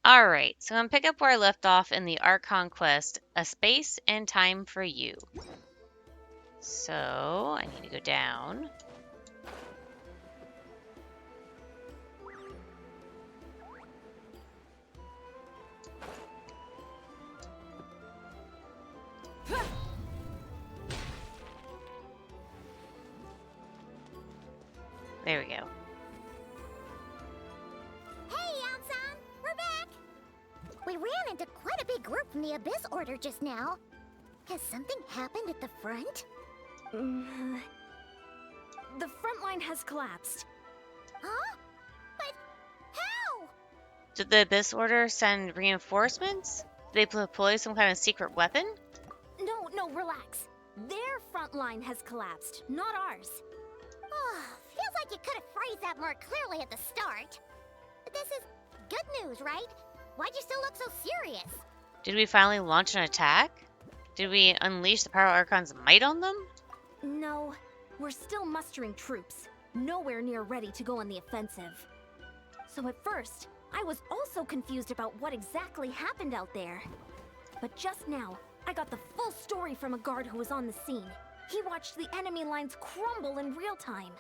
Alright, so I'm gonna pick up where I left off in the Archon quest, A Space and Time for You. So, I need to go down. There we go. Hey, Archon! We're back! We ran into quite a big group from the Abyss Order just now. Has something happened at the front? The front line has collapsed. Huh? But how? Did the Abyss Order send reinforcements? Did they deploy some kind of secret weapon? No, relax. Their front line has collapsed, not ours. Oh, feels like you could have phrased that more clearly at the start. But this is good news, right? Why'd you still look so serious? Did we finally launch an attack? Did we unleash the power of Archon's might on them? No, we're still mustering troops, nowhere near ready to go on the offensive. So at first, I was also confused about what exactly happened out there. But just now, I got the full story from a guard who was on the scene. He watched the enemy lines crumble in real time.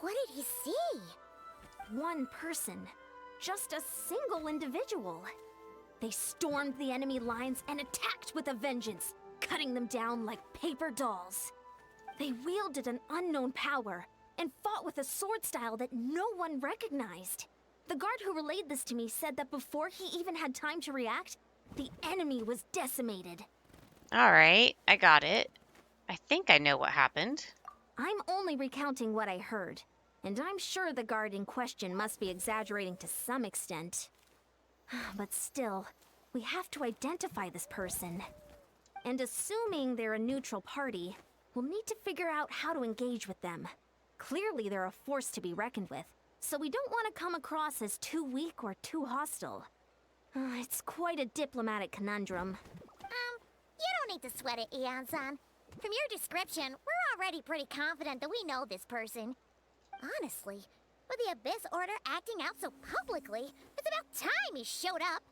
What did he see? One person. Just a single individual. They stormed the enemy lines and attacked with a vengeance, cutting them down like paper dolls. They wielded an unknown power and fought with a sword style that no one recognized. The guard who relayed this to me said that before he even had time to react, the enemy was decimated. Alright, I got it. I think I know what happened. I'm only recounting what I heard, and I'm sure the guard in question must be exaggerating to some extent. But still, we have to identify this person. And assuming they're a neutral party, we'll need to figure out how to engage with them. Clearly they're a force to be reckoned with, so we don't want to come across as too weak or too hostile. It's quite a diplomatic conundrum. You don't need to sweat it, Eon-san. From your description, we're already pretty confident that we know this person. Honestly, with the Abyss Order acting out so publicly, it's about time he showed up.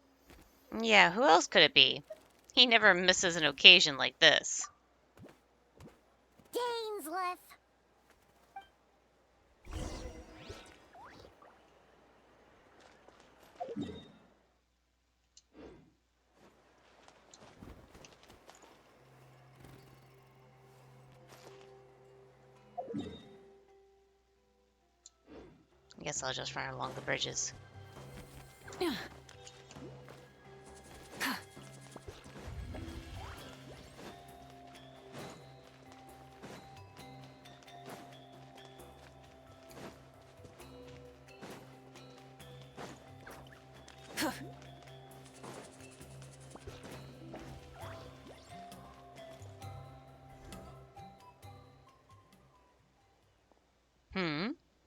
Yeah, who else could it be? He never misses an occasion like this. Dains left. I guess I'll just run along the bridges.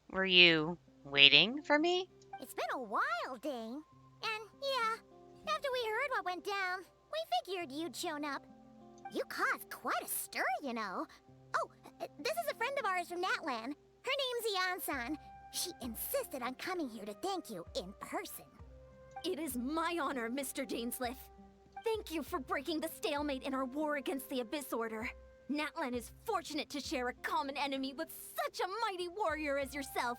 Were you waiting for me? It's been a while, Dane. And yeah, after we heard what went down, we figured you'd shown up. You caused quite a stir, you know. Oh, this is a friend of ours from Natlan. Her name's Eon-san. She insisted on coming here to thank you in person. It is my honor, Mr. Dainsliff. Thank you for breaking the stalemate in our war against the Abyss Order. Natlan is fortunate to share a common enemy with such a mighty warrior as yourself.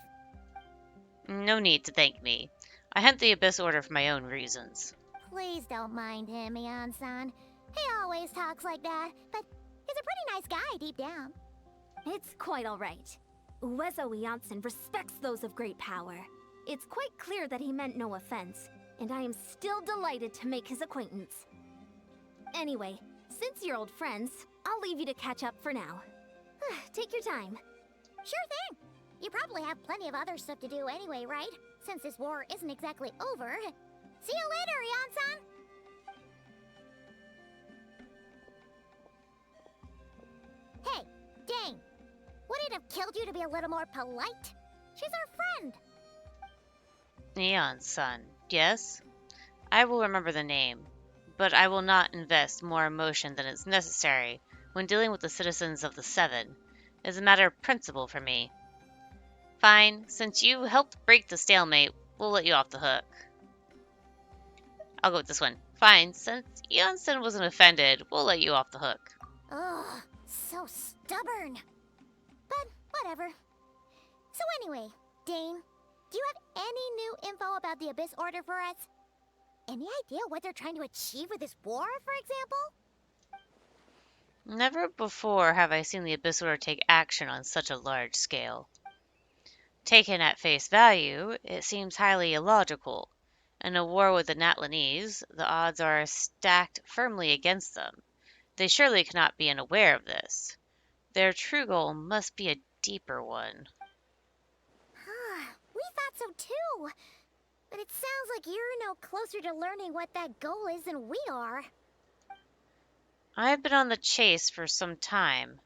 No need to thank me. I hunt the Abyss Order for my own reasons. Please don't mind him, Eon-san. He always talks like that, but he's a pretty nice guy deep down. It's quite all right. Uezo Janssen respects those of great power. It's quite clear that he meant no offense, and I am still delighted to make his acquaintance. Anyway, since you're old friends, I'll leave you to catch up for now. Take your time. Sure thing. You probably have plenty of other stuff to do anyway, right? Since this war isn't exactly over. See you later, Eon-san! Hey, Dane. Would it have killed you to be a little more polite? She's our friend. Neon's son, yes? I will remember the name, but I will not invest more emotion than is necessary when dealing with the citizens of the Seven. It is a matter of principle for me. Fine, since you helped break the stalemate, we'll let you off the hook. I'll go with this one. Fine, since Eonson wasn't offended, we'll let you off the hook. Ugh, so stubborn. But whatever. So anyway, Dane, do you have any new info about the Abyss Order for us? Any idea what they're trying to achieve with this war, for example? Never before have I seen the Abyss Order take action on such a large scale. Taken at face value, it seems highly illogical. In a war with the Natlanese, the odds are stacked firmly against them. They surely cannot be unaware of this. Their true goal must be a deeper one. We thought so too. But it sounds like you're no closer to learning what that goal is than we are. I've been on the chase for some time,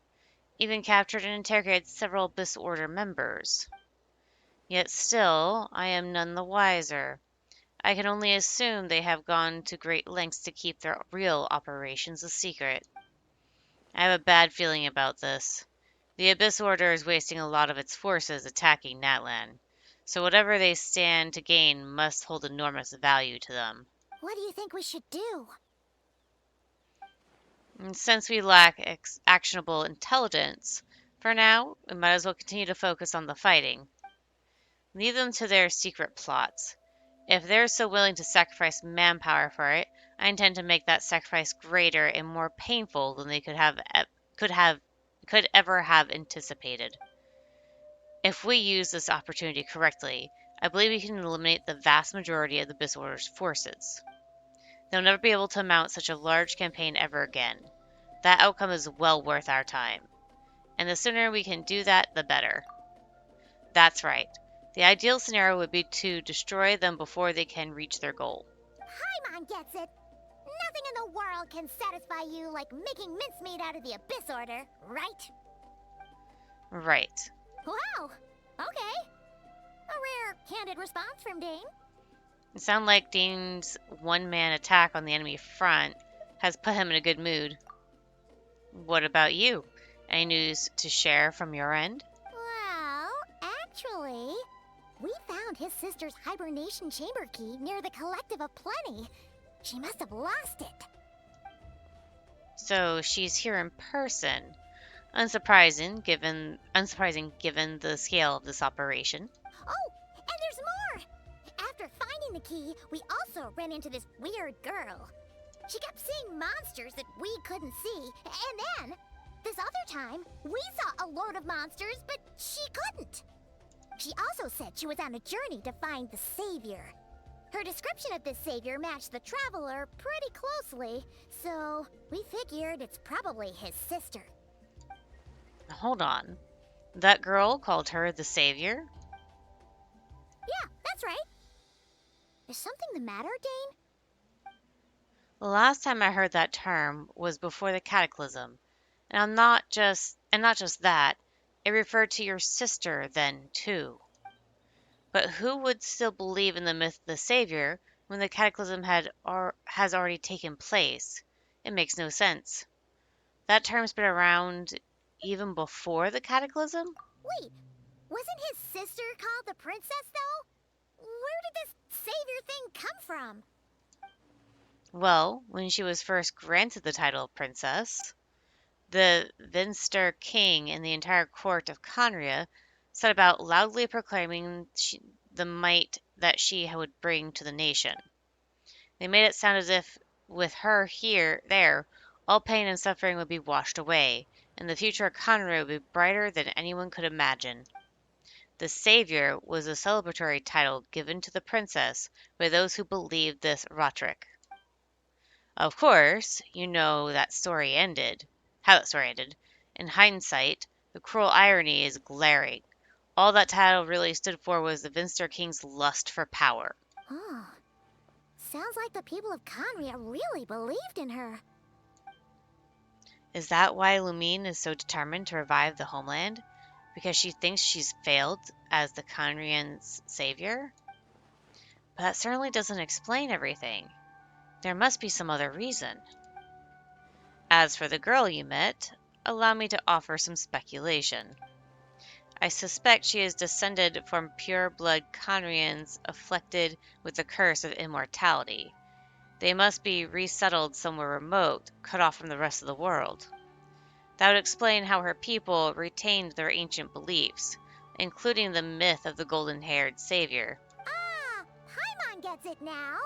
even captured and interrogated several Abyss Order members. Yet still, I am none the wiser. I can only assume they have gone to great lengths to keep their real operations a secret. I have a bad feeling about this. The Abyss Order is wasting a lot of its forces attacking Natlan, so whatever they stand to gain must hold enormous value to them. What do you think we should do? And since we lack actionable intelligence, for now, we might as well continue to focus on the fighting. Leave them to their secret plots. If they're so willing to sacrifice manpower for it, I intend to make that sacrifice greater and more painful than they could ever have anticipated. If we use this opportunity correctly, I believe we can eliminate the vast majority of the Abyss Order's forces. They'll never be able to mount such a large campaign ever again. That outcome is well worth our time. And the sooner we can do that, the better. That's right. The ideal scenario would be to destroy them before they can reach their goal. Paimon gets it. Nothing in the world can satisfy you like making mincemeat out of the Abyss Order, right? Right. Wow. Okay. A rare, candid response from Dane. It sounds like Dains' one-man attack on the enemy front has put him in a good mood. What about you? Any news to share from your end? Well, actually, we found his sister's hibernation chamber key near the Collective of Plenty. She must have lost it. So she's here in person. Unsurprising given the scale of this operation. Oh, and there's more! After finding the key, we also ran into this weird girl. She kept seeing monsters that we couldn't see, and then, this other time, we saw a load of monsters, but she couldn't. She also said she was on a journey to find the Savior. Her description of this Savior matched the Traveler pretty closely, so we figured it's probably his sister. Hold on. That girl called her the Savior? Yeah, that's right. Is something the matter, Dane? The last time I heard that term was before the Cataclysm, and not just that, it referred to your sister then too. But who would still believe in the myth of the Savior when the Cataclysm has already taken place? It makes no sense. That term's been around even before the Cataclysm? Wait, wasn't his sister called the Princess, though? Where did this Savior thing come from? Well, when she was first granted the title of Princess, the Vinster king and the entire court of Conria set about loudly proclaiming the might that she would bring to the nation. They made it sound as if, with her there, all pain and suffering would be washed away, and the future of Conria would be brighter than anyone could imagine. The Savior was a celebratory title given to the princess by those who believed this rhetoric. Of course, you know how that story ended. In hindsight, the cruel irony is glaring. All that title really stood for was the Vinster King's lust for power. Oh, sounds like the people of Conria really believed in her. Is that why Lumine is so determined to revive the homeland? Because she thinks she's failed as the Conrian's savior? But that certainly doesn't explain everything. There must be some other reason. As for the girl you met, allow me to offer some speculation. I suspect she is descended from pure-blood Conrians afflicted with the curse of immortality. They must be resettled somewhere remote, cut off from the rest of the world. That would explain how her people retained their ancient beliefs, including the myth of the golden-haired savior. Ah, Paimon gets it now.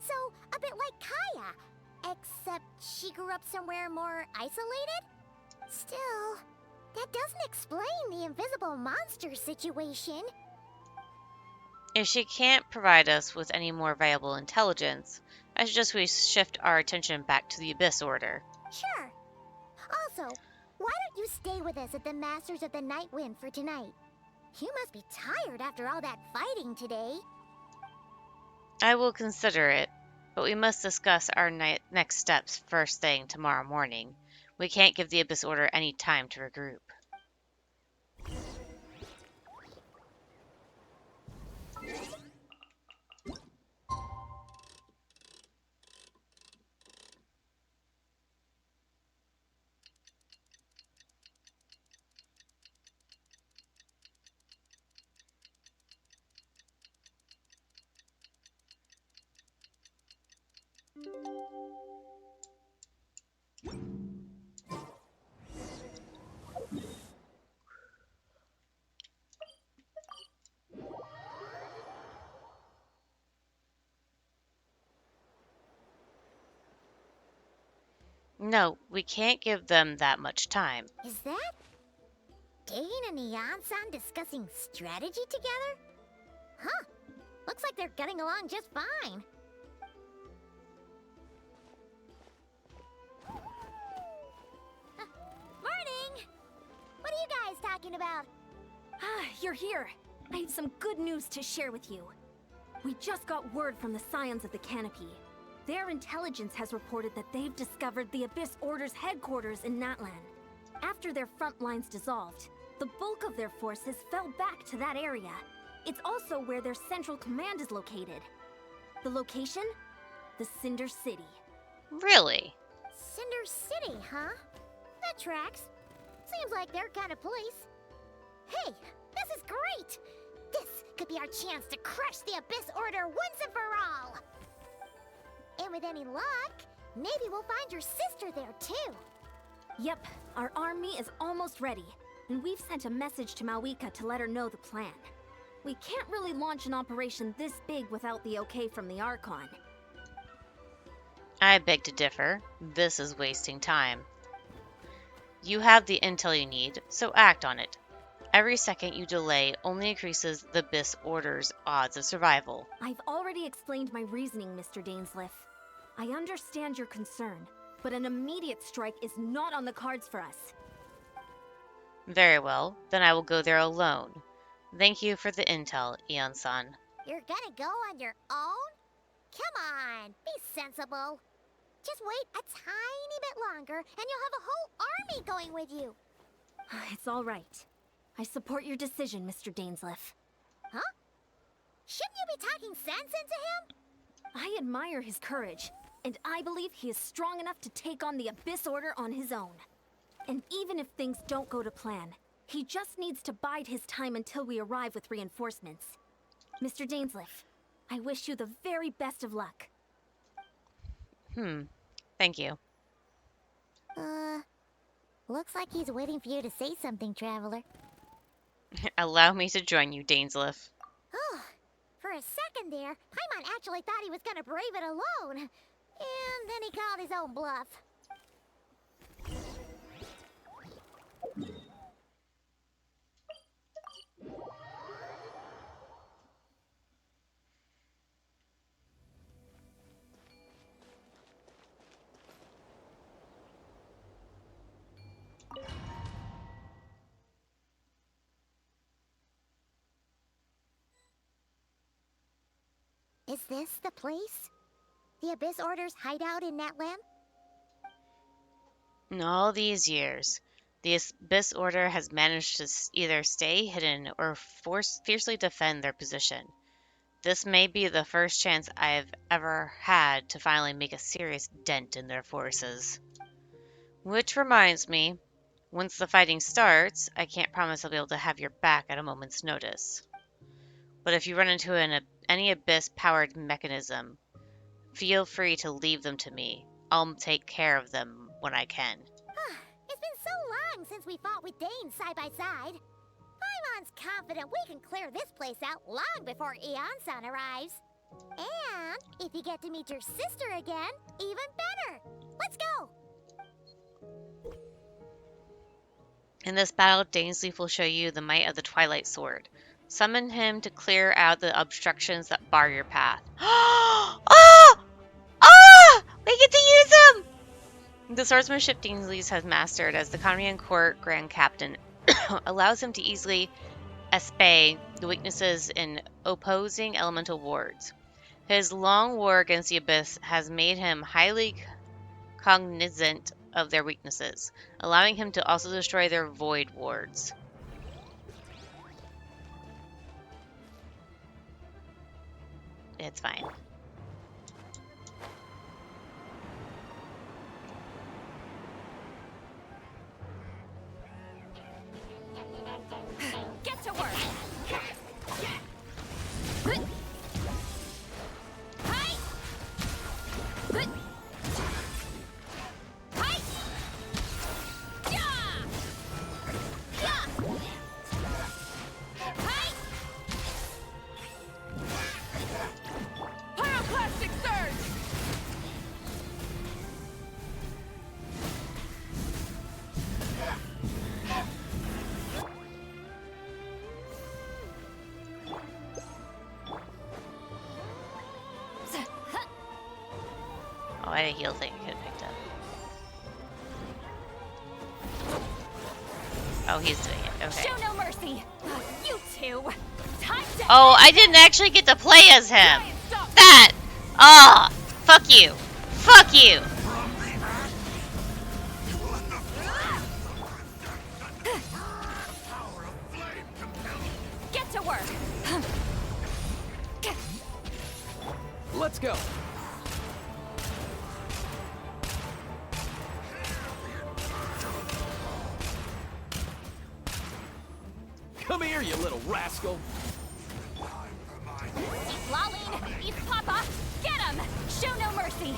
So, a bit like Kaya, except she grew up somewhere more isolated? Still, that doesn't explain the invisible monster situation. If she can't provide us with any more valuable intelligence, I suggest we shift our attention back to the Abyss Order. Sure. Also, why don't you stay with us at the Masters of the Night Wind for tonight? You must be tired after all that fighting today. I will consider it, but we must discuss our next steps first thing tomorrow morning. We can't give the Abyss Order any time to regroup. No, we can't give them that much time. Is that Dane and Neon-san discussing strategy together? Huh. Looks like they're getting along just fine. Morning! What are you guys talking about? Ah, you're here. I have some good news to share with you. We just got word from the Scions of the Canopy. Their intelligence has reported that they've discovered the Abyss Order's headquarters in Natlan. After their front lines dissolved, the bulk of their forces fell back to that area. It's also where their central command is located. The location? The Cinder City. Really? Cinder City, huh? That tracks. Seems like their kind of place. Hey, this is great! This could be our chance to crush the Abyss Order once and for all! And with any luck, maybe we'll find your sister there too. Yep, our army is almost ready, and we've sent a message to Malwika to let her know the plan. We can't really launch an operation this big without the okay from the Archon. I beg to differ. This is wasting time. You have the intel you need, so act on it. Every second you delay only increases the Abyss Order's odds of survival. I've already explained my reasoning, Mr. Dainsliff. I understand your concern, but an immediate strike is not on the cards for us. Very well, then I will go there alone. Thank you for the intel, Eon-san. You're gonna go on your own? Come on, be sensible. Just wait a tiny bit longer and you'll have a whole army going with you. It's all right. I support your decision, Mr. Dainsliff. Huh? Shouldn't you be talking sense into him? I admire his courage, and I believe he is strong enough to take on the Abyss Order on his own. And even if things don't go to plan, he just needs to bide his time until we arrive with reinforcements. Mr. Dainsliff, I wish you the very best of luck. Thank you. Looks like he's waiting for you to say something, Traveler. Allow me to join you, Dainsliff. Oh, for a second there, Paimon actually thought he was gonna brave it alone. And then he called his own bluff. Is this the place? The Abyss Order's hideout in Natlan? In all these years, the Abyss Order has managed to either stay hidden or fiercely defend their position. This may be the first chance I've ever had to finally make a serious dent in their forces. Which reminds me, once the fighting starts, I can't promise I'll be able to have your back at a moment's notice. But if you run into any Abyss-powered mechanism, Feel free to leave them to me. I'll take care of them when I can. It's been so long since we fought with Dains side by side. Paimon's confident we can clear this place out long before Eon-san arrives. And if you get to meet your sister again, even better. Let's go! In this battle, Dainsleif will show you the might of the Twilight Sword. Summon him to clear out the obstructions that bar your path. Oh! Oh! We get to use him! The swordsmanship Dainsleif has mastered as the Conrian Court Grand Captain allows him to easily espay the weaknesses in opposing elemental wards. His long war against the Abyss has made him highly cognizant of their weaknesses, allowing him to also destroy their void wards. It's fine. Get to work! Pyroclastic surge! Oh, I had a heal thing I could have picked up. Oh, he's doing it. Okay. Show no mercy! You two! Time to Oh, I didn't actually get to play as him! That! Ah! Fuck you! Fuck you! get to work! Let's go. Come here, you little rascal. Eat Lolling! Eat Papa! Get him! Show no mercy!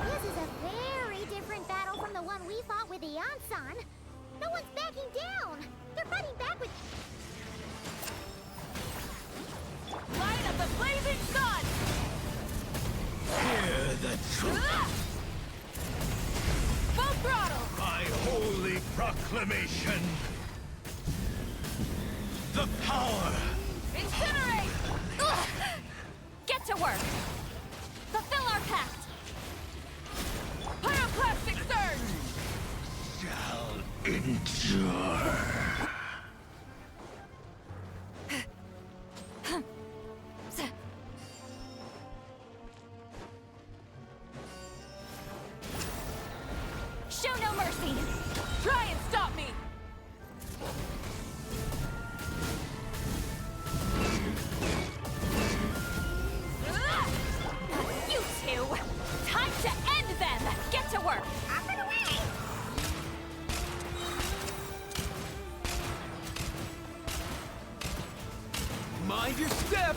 This is a very different battle from the one we fought with Eon-san. No one's backing down. They're fighting back with... Light of the blazing sun! Hear the truth. Full throttle! My holy proclamation. The power. Incinerate! Ugh. Get to work! Fulfill our pact! Pyroclastic surge! Shall endure. Show no mercy! Try and stop me! Ugh. You two! Time to end them! Get to work! Up and away! Mind your step.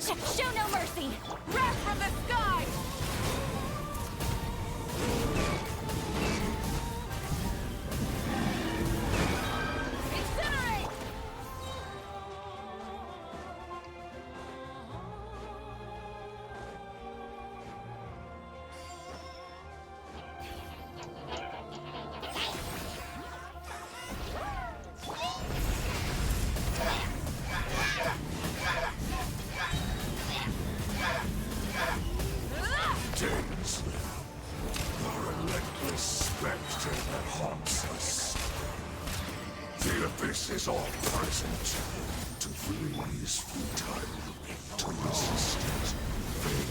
Show no mercy! Wrath from the sky! Incinerate! Dains, the relentless spectre that haunts us. The abyss is all present. To flee is futile. To resist it, vain.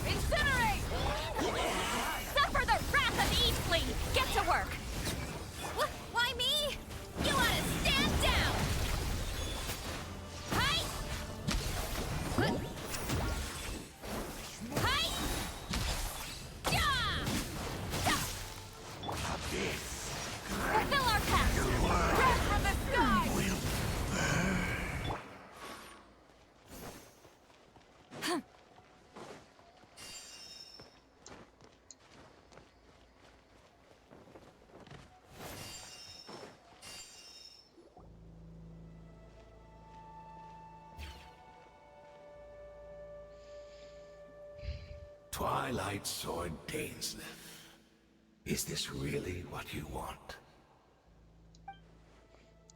Incinerate! Suffer the wrath of Eastleigh! Get to work! Why me? You want to stand down! Hi! Hi! Yeah! Abyss. Twilight Sword Dains. Is this really what you want?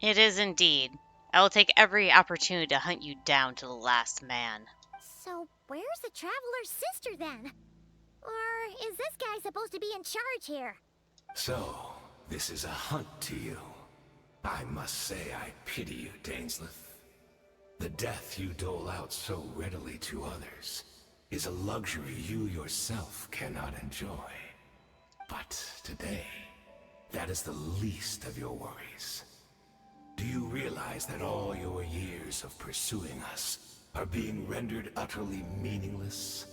It is indeed. I will take every opportunity to hunt you down to the last man. So, where's the Traveler's sister then? Or is this guy supposed to be in charge here? So, this is a hunt to you. I must say I pity you, Dainslith. The death you dole out so readily to others is a luxury you yourself cannot enjoy. But today, that is the least of your worries. Do you realize that all your years of pursuing us are being rendered utterly meaningless,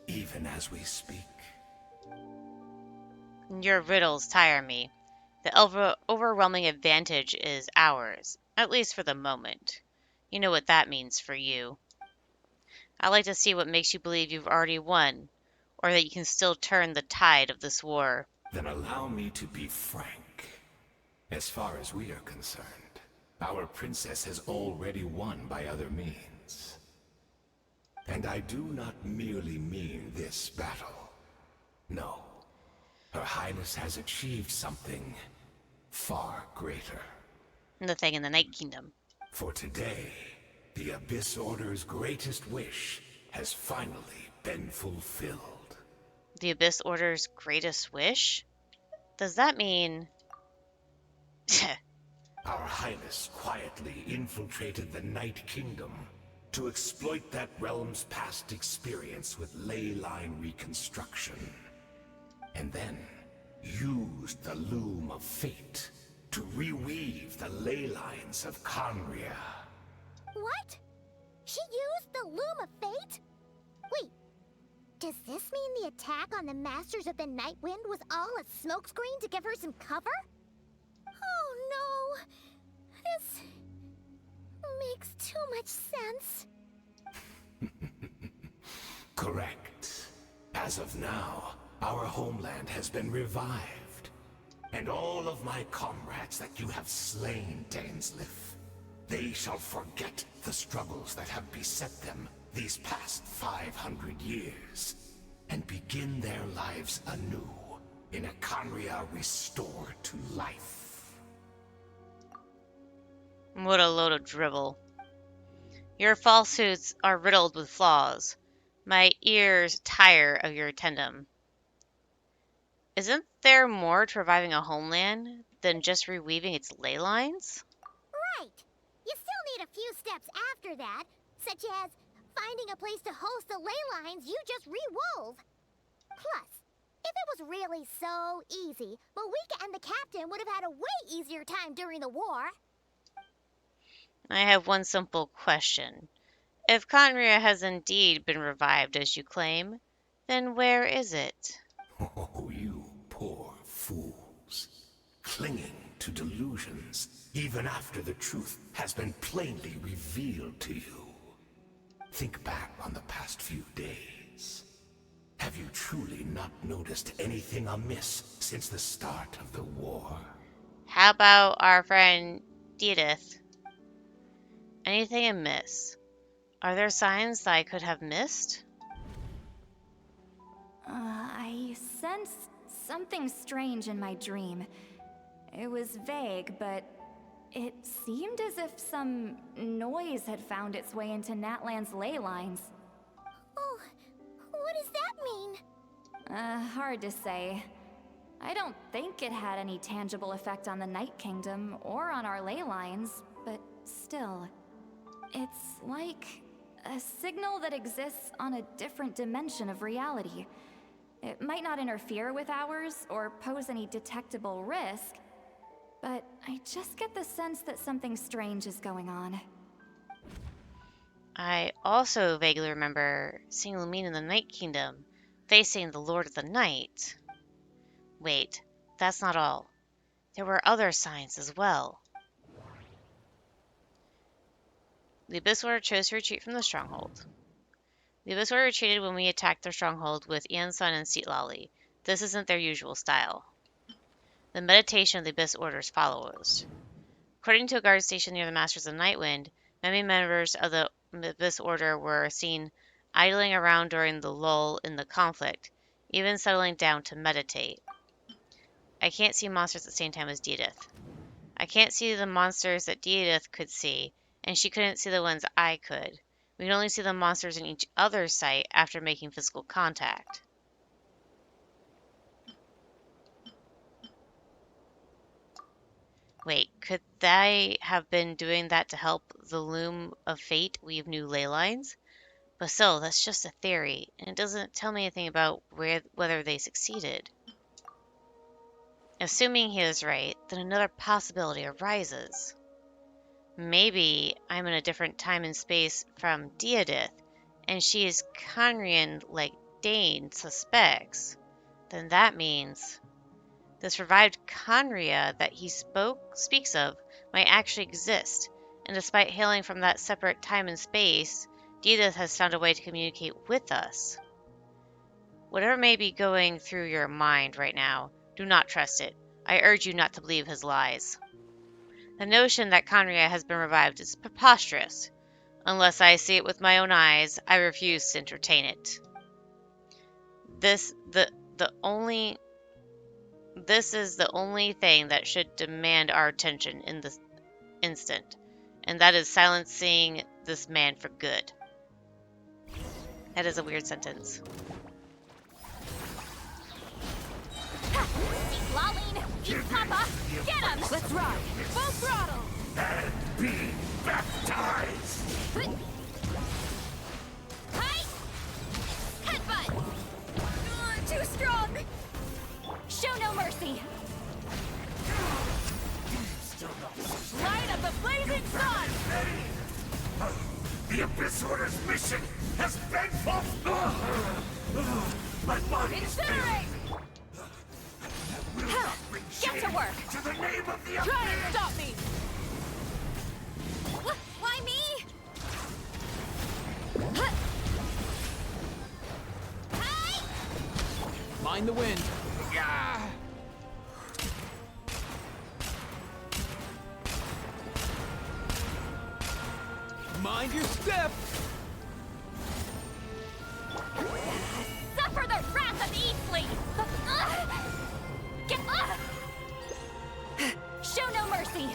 even as we speak? Your riddles tire me. The overwhelming advantage is ours, at least for the moment. You know what that means for you. I like to see what makes you believe you've already won, or that you can still turn the tide of this war. Then allow me to be frank. As far as we are concerned, our princess has already won by other means. And I do not merely mean this battle. No. Her Highness has achieved something far greater. The thing in the Night Kingdom. For today, the Abyss Order's greatest wish has finally been fulfilled. The Abyss Order's greatest wish? Does that mean... Our Highness quietly infiltrated the Night Kingdom to exploit that realm's past experience with ley line reconstruction. And then used the Loom of Fate to reweave the ley lines of Conria. What? She used the Loom of Fate? Wait, does this mean the attack on the Masters of the Night Wind was all a smokescreen to give her some cover? Oh no! This makes too much sense. Correct. As of now, our homeland has been revived. And all of my comrades that you have slain, Dainslith, they shall forget the struggles that have beset them these past 500 years, and begin their lives anew in a Conria restored to life. What a load of dribble. Your falsehoods are riddled with flaws. My ears tire of your tandem. Isn't there more to reviving a homeland than just reweaving its ley lines? Right! You still need a few steps after that, such as finding a place to host the ley lines you just re-wove. Plus, if it was really so easy, Moika and the captain would have had a way easier time during the war. I have one simple question. If Conria has indeed been revived as you claim, then where is it? Oh, you poor fools. Clinging to delusions, even after the truth has been plainly revealed to you. Think back on the past few days. Have you truly not noticed anything amiss since the start of the war? How about our friend Edith? Anything amiss? Are there signs that I could have missed? I sensed something strange in my dream. It was vague, but it seemed as if some noise had found its way into Natlan's ley lines. Oh, what does that mean? Hard to say. I don't think it had any tangible effect on the Night Kingdom or on our ley lines, but still. It's like a signal that exists on a different dimension of reality. It might not interfere with ours or pose any detectable risk, but I just get the sense that something strange is going on. I also vaguely remember seeing Lumine in the Night Kingdom, facing the Lord of the Night. Wait, that's not all. There were other signs as well. The Abyss Order chose to retreat from the stronghold. The Abyss Order retreated when we attacked their stronghold with Iansun and Seatlali. This isn't their usual style. The meditation of the Abyss Order's follows. According to a guard station near the Masters of Nightwind, many members of the Abyss Order were seen idling around during the lull in the conflict, even settling down to meditate. I can't see monsters at the same time as Deedith. I can't see the monsters that Deedith could see, and she couldn't see the ones I could. We can only see the monsters in each other's sight after making physical contact. Wait, could they have been doing that to help the Loom of Fate weave new ley lines? But still, that's just a theory, and it doesn't tell me anything about whether they succeeded. Assuming he is right, then another possibility arises. Maybe I'm in a different time and space from Deedith, and she is Conrian like Dains suspects. Then that means this revived Conria that he speaks of might actually exist, and despite hailing from that separate time and space, Deedith has found a way to communicate with us. Whatever may be going through your mind right now, do not trust it. I urge you not to believe his lies. The notion that Conria has been revived is preposterous. Unless I see it with my own eyes, I refuse to entertain it. This is the only thing that should demand our attention in this instant, and that is silencing this man for good. That is a weird sentence. Lolene, eat Papa, get him! Let's ride! Full throttle! And be baptized! Hi! Headbutt! Too strong! Show no mercy! Light of the blazing sun! The Abyss Order's mission has been fulfilled! My body is Incinerate! Get to work! to the name of the Try and stop me! Why me? Hi! Mind the wind. Yeah! Mind your step. Suffer the wrath of Eastleigh! Get up! Show no mercy!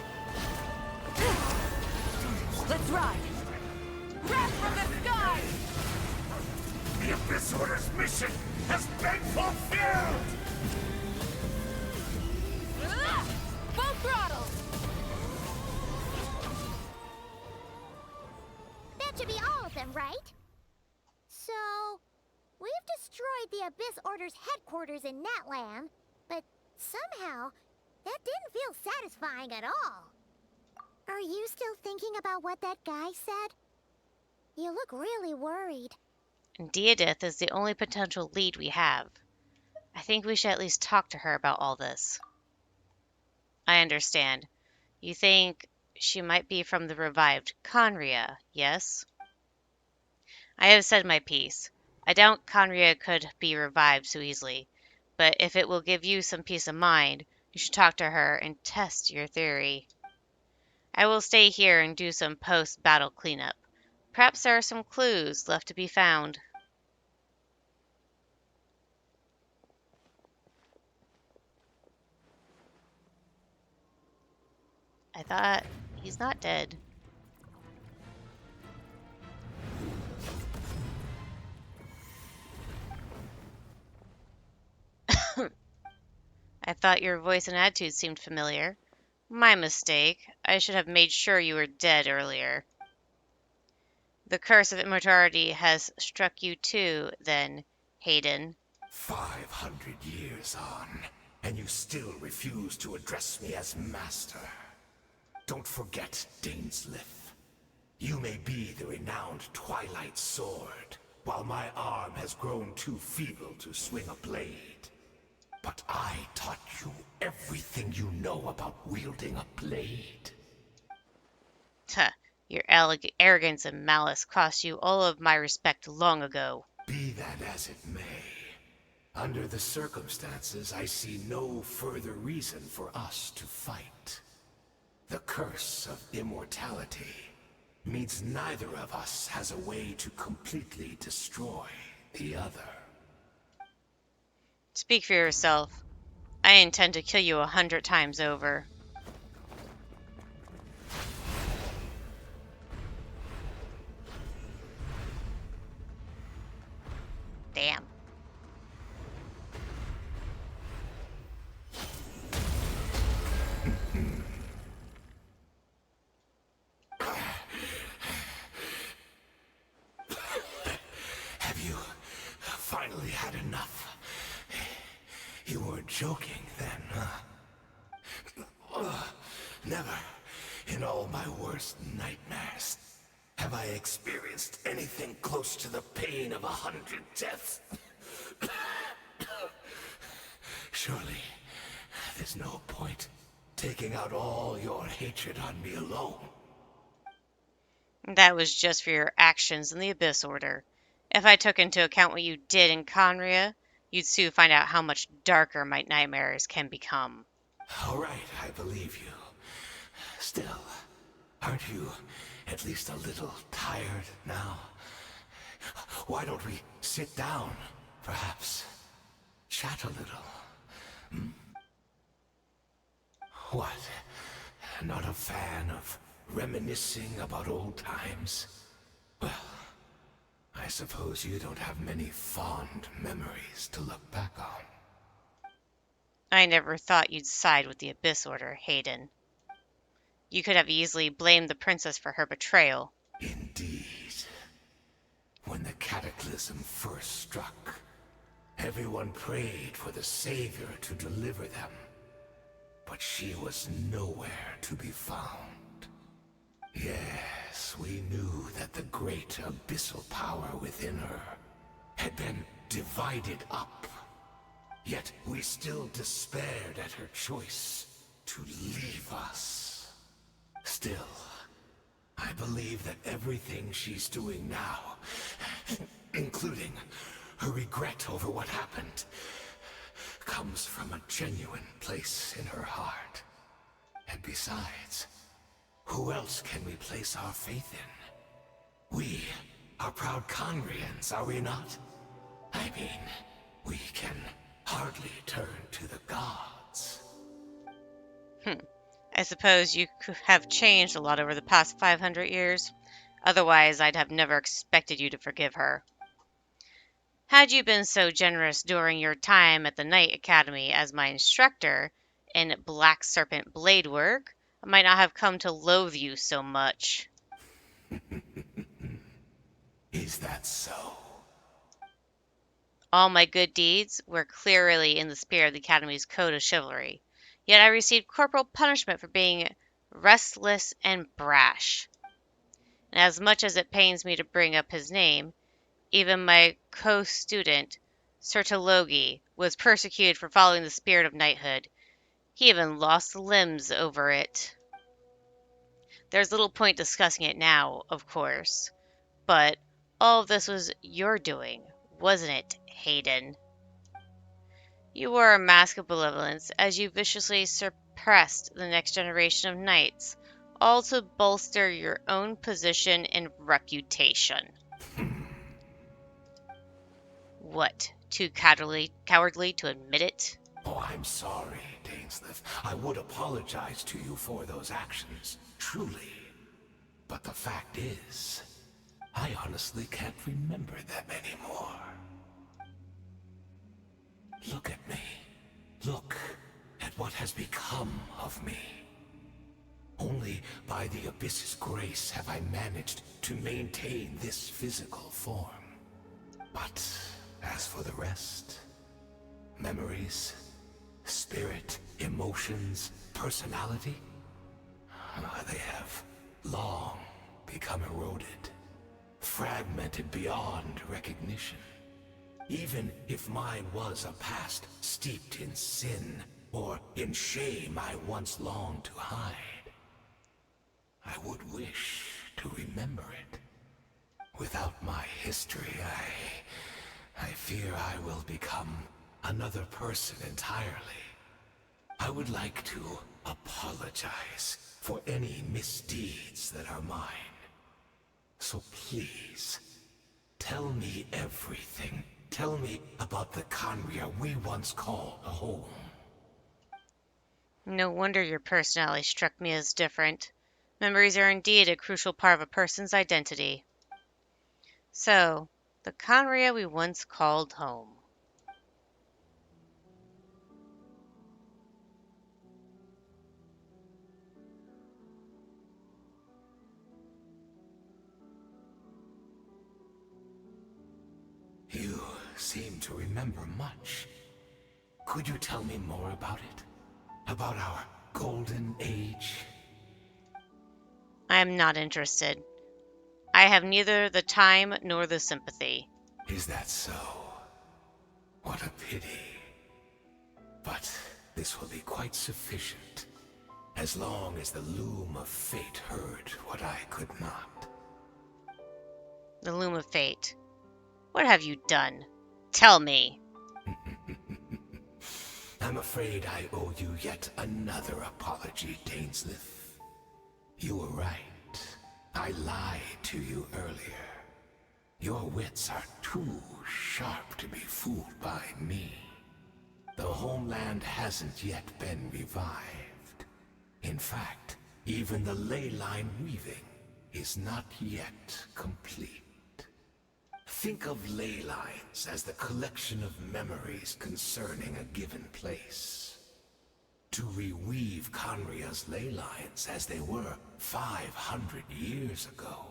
Let's ride! Wrath from the sky! The Abyss Order's mission has been fulfilled! Full throttle! That should be all of them, right? So, we've destroyed the Abyss Order's headquarters in Natlan, but somehow, that didn't feel satisfying at all. Are you still thinking about what that guy said? You look really worried. And Deedith is the only potential lead we have. I think we should at least talk to her about all this. I understand. You think she might be from the revived Conria, yes? I have said my piece. I doubt Conria could be revived so easily, but if it will give you some peace of mind, you should talk to her and test your theory. I will stay here and do some post-battle cleanup. Perhaps there are some clues left to be found. I thought he's not dead. I thought your voice and attitude seemed familiar. My mistake. I should have made sure you were dead earlier. The curse of immortality has struck you too, then, Hayden. 500 years on, and you still refuse to address me as master. Don't forget, Dainslith. You may be the renowned Twilight Sword, while my arm has grown too feeble to swing a blade. But I taught you everything you know about wielding a blade. Tuh, your arrogance and malice cost you all of my respect long ago. Be that as it may, under the circumstances, I see no further reason for us to fight. The curse of immortality means neither of us has a way to completely destroy the other. Speak for yourself. I intend to kill you 100 times over. Damn. Have you finally had enough? You weren't joking then, huh? Never, in all my worst nightmares, have I experienced anything close to the pain of 100 deaths. Surely, there's no point taking out all your hatred on me alone. That was just for your actions in the Abyss Order. If I took into account what you did in Conria, you'd soon find out how much darker my nightmares can become. All right, I believe you. Still, aren't you at least a little tired now? Why don't we sit down, perhaps? Chat a little. Hmm? What? Not a fan of reminiscing about old times? Well, I suppose you don't have many fond memories to look back on. I never thought you'd side with the Abyss Order, Hayden. You could have easily blamed the princess for her betrayal. Indeed. When the cataclysm first struck, everyone prayed for the Savior to deliver them. But she was nowhere to be found. Yes, we knew that the great abyssal power within her had been divided up. Yet we still despaired at her choice to leave us. Still, I believe that everything she's doing now, including her regret over what happened, comes from a genuine place in her heart. And besides, who else can we place our faith in? We are proud Conrians, are we not? I mean, we can hardly turn to the gods. I suppose you could have changed a lot over the past 500 years. Otherwise, I'd have never expected you to forgive her. Had you been so generous during your time at the Knight Academy as my instructor in Black Serpent blade work, I might not have come to loathe you so much. Is that so? All my good deeds were clearly in the spirit of the Academy's code of chivalry, yet I received corporal punishment for being restless and brash. And as much as it pains me to bring up his name, even my co-student, Sertologi, was persecuted for following the spirit of knighthood. He even lost limbs over it. There's little point discussing it now, of course, but all of this was your doing, wasn't it, Hayden? You wore a mask of benevolence as you viciously suppressed the next generation of knights, all to bolster your own position and reputation. What, too cowardly to admit it? Oh, I'm sorry, Dainslith. I would apologize to you for those actions, truly. But the fact is, I honestly can't remember them anymore. Look at me. Look at what has become of me. Only by the Abyss's grace have I managed to maintain this physical form. But as for the rest, memories, spirit, emotions, personality, they have long become eroded, fragmented beyond recognition. Even if mine was a past steeped in sin or in shame I once longed to hide, I would wish to remember it. Without my history, I fear I will become another person entirely. I would like to apologize for any misdeeds that are mine. So please, tell me everything. Tell me about the Khaenri'ah we once called home. No wonder your personality struck me as different. Memories are indeed a crucial part of a person's identity. So, the Khaenri'ah we once called home. You seem to remember much. Could you tell me more about it? About our golden age? I am not interested. I have neither the time nor the sympathy. Is that so? What a pity. But this will be quite sufficient, as long as the loom of fate heard what I could not. The loom of fate. What have you done? Tell me. I'm afraid I owe you yet another apology, Dainslith. You were right. I lied to you earlier. Your wits are too sharp to be fooled by me. The homeland hasn't yet been revived. In fact, even the ley line weaving is not yet complete. Think of ley lines as the collection of memories concerning a given place. To reweave Khaenri'ah's ley lines as they were 500 years ago,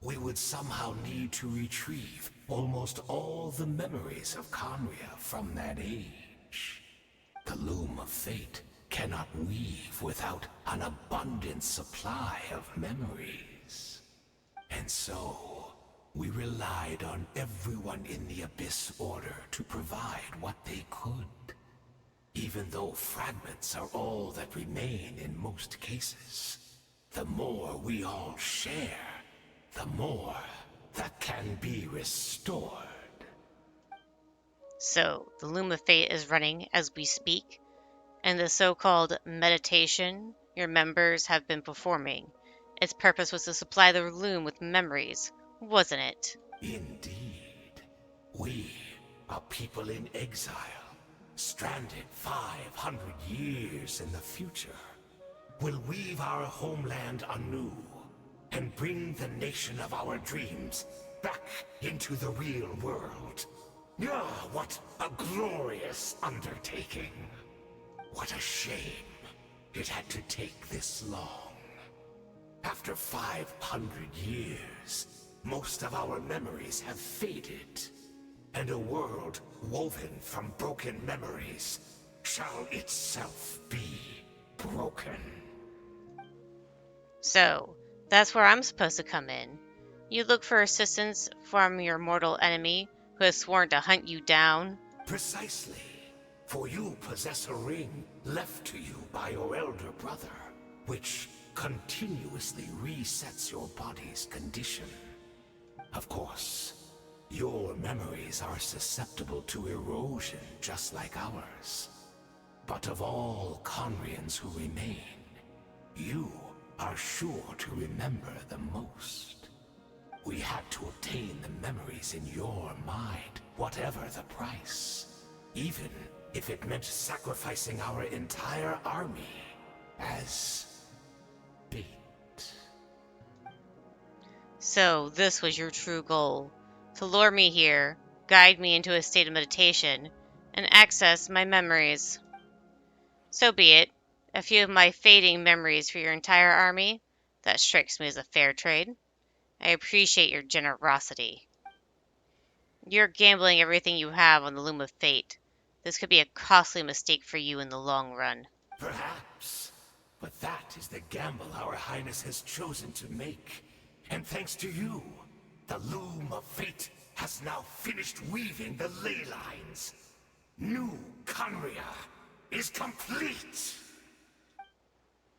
we would somehow need to retrieve almost all the memories of Khaenri'ah from that age. The loom of fate cannot weave without an abundant supply of memories. And so, we relied on everyone in the Abyss Order to provide what they could. Even though fragments are all that remain in most cases, the more we all share, the more that can be restored. So, the loom of fate is running as we speak, and the so-called meditation your members have been performing, its purpose was to supply the loom with memories, wasn't it? Indeed. We, a people in exile, stranded 500 years in the future, will weave our homeland anew and bring the nation of our dreams back into the real world. Ah, what a glorious undertaking. What a shame it had to take this long. After 500 years, most of our memories have faded, and a world woven from broken memories shall itself be broken. So, that's where I'm supposed to come in. You look for assistance from your mortal enemy who has sworn to hunt you down. Precisely. For you possess a ring left to you by your elder brother, which continuously resets your body's condition. Of course, your memories are susceptible to erosion just like ours. But of all Khaenri'ahs who remain, you are sure to remember the most. We had to obtain the memories in your mind, whatever the price. Even if it meant sacrificing our entire army as bait. So, this was your true goal. To lure me here, guide me into a state of meditation, and access my memories. So be it. A few of my fading memories for your entire army? That strikes me as a fair trade. I appreciate your generosity. You're gambling everything you have on the loom of fate. This could be a costly mistake for you in the long run. Perhaps. But that is the gamble our Highness has chosen to make. And thanks to you, the loom of fate has now finished weaving the ley lines. New Khaenri'ah is complete!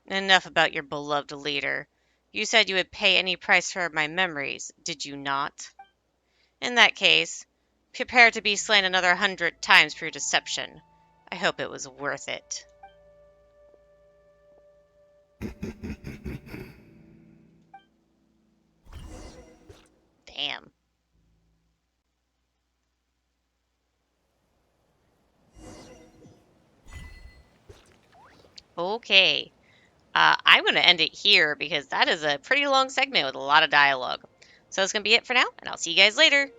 Enough about your beloved leader. You said you would pay any price for my memories, did you not? In that case, prepare to be slain another 100 times for your deception. I hope it was worth it. Damn. Okay. I'm going to end it here because that is a pretty long segment with a lot of dialogue. So that's going to be it for now, and I'll see you guys later.